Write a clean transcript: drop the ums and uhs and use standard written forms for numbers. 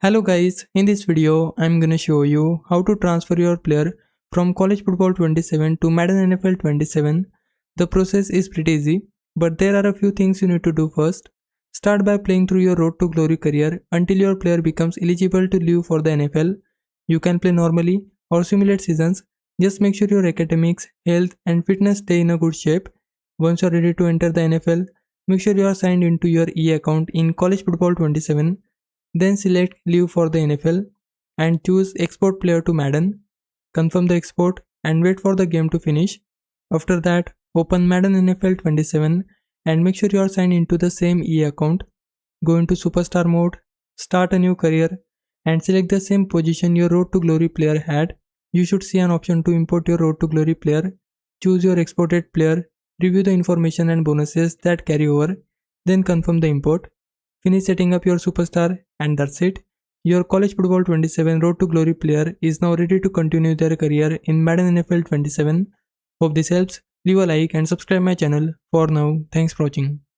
Hello guys, in this video I'm gonna show you how to transfer your player from College Football 27 to Madden NFL 27. The process is pretty easy, but there are a few things you need to do first. Start by playing through your Road to Glory career until your player becomes eligible to leave for the NFL. You can play normally or simulate seasons. Just make sure your academics, health and fitness stay in a good shape. Once you are ready to enter the NFL, make sure you are signed into your EA account in College Football 27. Then select Leave for the NFL and choose Export Player to Madden. Confirm the export and wait for the game to finish. After that, open Madden NFL 27 and make sure you are signed into the same EA account. Go into Superstar mode, start a new career and select the same position your Road to Glory player had. You should see an option to import your Road to Glory player. Choose your exported player, review the information and bonuses that carry over, then confirm the import. Finish setting up your superstar and that's it. Your College Football 27 Road to Glory player is now ready to continue their career in Madden NFL 27. Hope this helps. Leave a like and subscribe my channel. For now, thanks for watching.